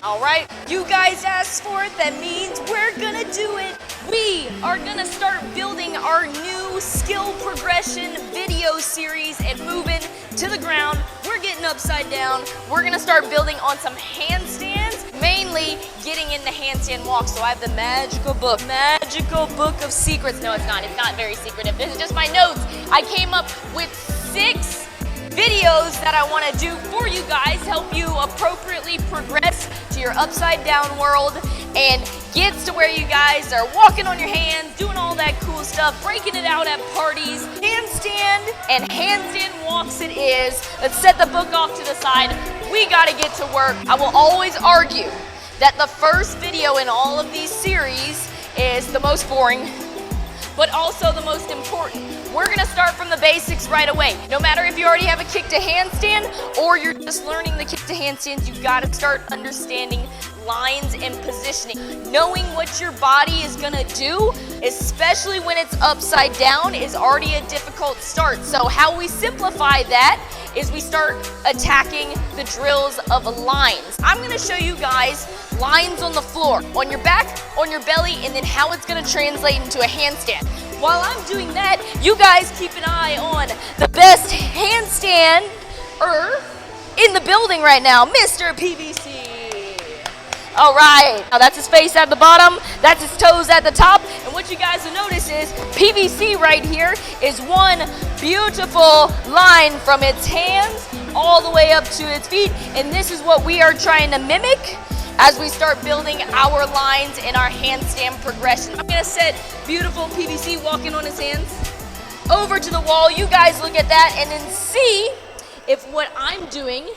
All right, you guys asked for it, that means we're gonna do it. We are gonna start building our new skill progression video series and moving to the ground. We're getting upside down. We're gonna start building on some handstands, mainly getting into handstand walks. So I have the magical book of secrets. No, it's not very secretive. This is just my notes. I came up with 6 videos that I want to do for you guys, help you appropriately progress to your upside down world and gets to where you guys are walking on your hands, doing all that cool stuff, breaking it out at parties. Handstand and handstand walks it is. Let's set the book off to the side. We got to get to work. I will always argue that the first video in all of these series is the most boring, but also the most important. We're gonna start from the basics right away. No matter if you already have a kick to handstand or you're just learning the kick to handstands, you gotta start understanding lines and positioning. Knowing what your body is gonna do, especially when it's upside down, is already a difficult start. So how we simplify that is we start attacking the drills of lines. I'm gonna show you guys lines on the floor, on your back, on your belly, and then how it's gonna translate into a handstand. While I'm doing that, you guys keep an eye on the best handstander in the building right now, Mr. PVC. All right, now that's his face at the bottom, that's his toes at the top, and what you guys will notice is PVC right here is one beautiful line from its hands all the way up to its feet, and this is what we are trying to mimic as we start building our lines in our handstand progression. I'm gonna set beautiful PVC walking on his hands over to the wall. You guys look at that and then see if what I'm doing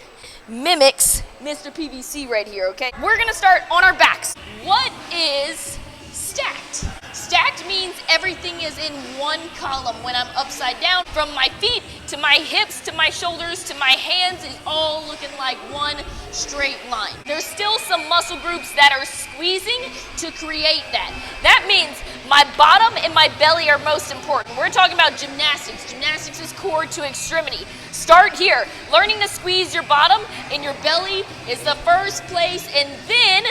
mimics Mr. PVC right here, okay? We're gonna start on our backs. What is stacked? Stacked means everything is in one column when I'm upside down. From my feet to my hips to my shoulders to my hands is all looking like one straight line. There's still some muscle groups that are squeezing to create that. That means my bottom and my belly are most important. We're talking about gymnastics. Gymnastics is core to extremity. Start here. Learning to squeeze your bottom and your belly is the first place, and then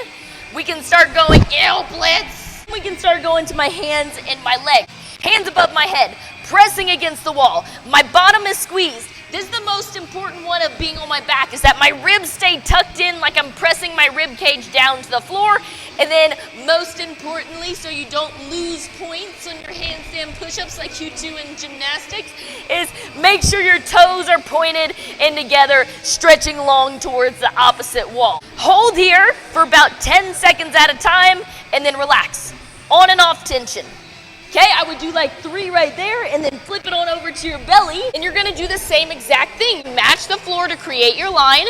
we can start going, blitz. We can start going to my hands and my legs. Hands above my head, pressing against the wall. My bottom is squeezed. This is the most important one of being on my back, is that my ribs stay tucked in like I'm pressing my rib cage down to the floor. And then most importantly, so you don't lose points on your handstand push-ups like you do in gymnastics, is make sure your toes are pointed in together, stretching long towards the opposite wall. Hold here for about 10 seconds at a time and then relax. On and off tension. Okay, I would do like 3 right there and then flip it on over to your belly, and you're gonna do the same exact thing. Match the floor to create your line.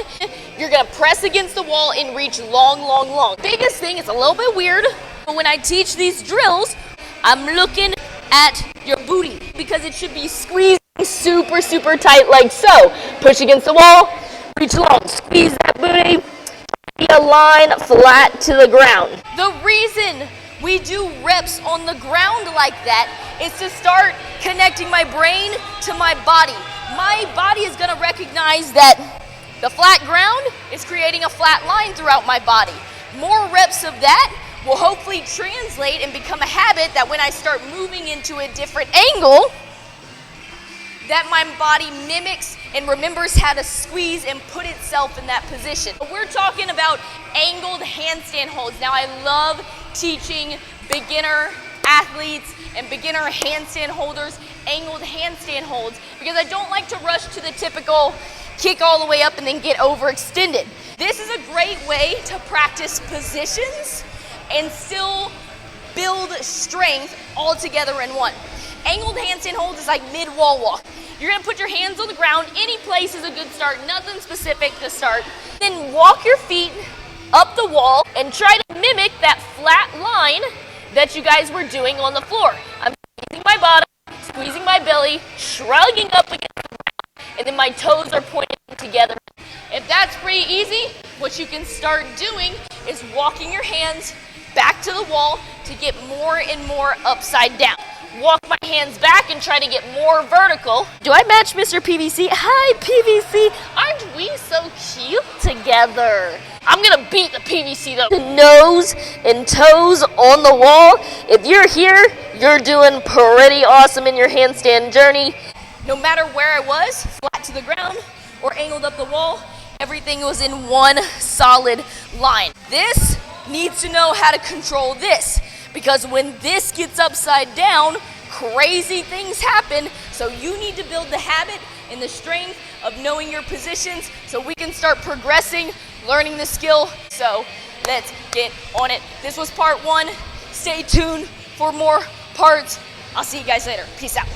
You're gonna press against the wall and reach long, long, long. Biggest thing, it's a little bit weird, but when I teach these drills, I'm looking at your booty because it should be squeezed super, super tight like so. Push against the wall, reach long, squeeze that booty, a line flat to the ground. The reason we do reps on the ground like that is to start connecting my brain to my body. My body is gonna recognize that the flat ground is creating a flat line throughout my body. More reps of that will hopefully translate and become a habit that when I start moving into a different angle, that my body mimics and remembers how to squeeze and put itself in that position. We're talking about angled handstand holds. Now I love teaching beginner athletes and beginner handstand holders angled handstand holds because I don't like to rush to the typical kick all the way up and then get overextended. This is a great way to practice positions and still build strength all together in one. Angled handstand holds is like mid-wall walk. You're gonna put your hands on the ground. Any place is a good start, nothing specific to start. Then walk your feet up the wall and try to mimic that flat line that you guys were doing on the floor. I'm squeezing my bottom, squeezing my belly, shrugging up against the ground, and then my toes are pointing together. If that's pretty easy, what you can start doing is walking your hands back to the wall to get more and more upside down. walk my hands back and try to get more vertical. Do I match Mr. PVC? Hi, PVC. Aren't we so cute together? I'm gonna beat the PVC though. The nose and toes on the wall. If you're here, you're doing pretty awesome in your handstand journey. No matter where I was, flat to the ground or angled up the wall, everything was in one solid line. This needs to know how to control this, because when this gets upside down, crazy things happen. So you need to build the habit and the strength of knowing your positions so we can start progressing, learning the skill. So let's get on it. This was part 1. Stay tuned for more parts. I'll see you guys later. Peace out.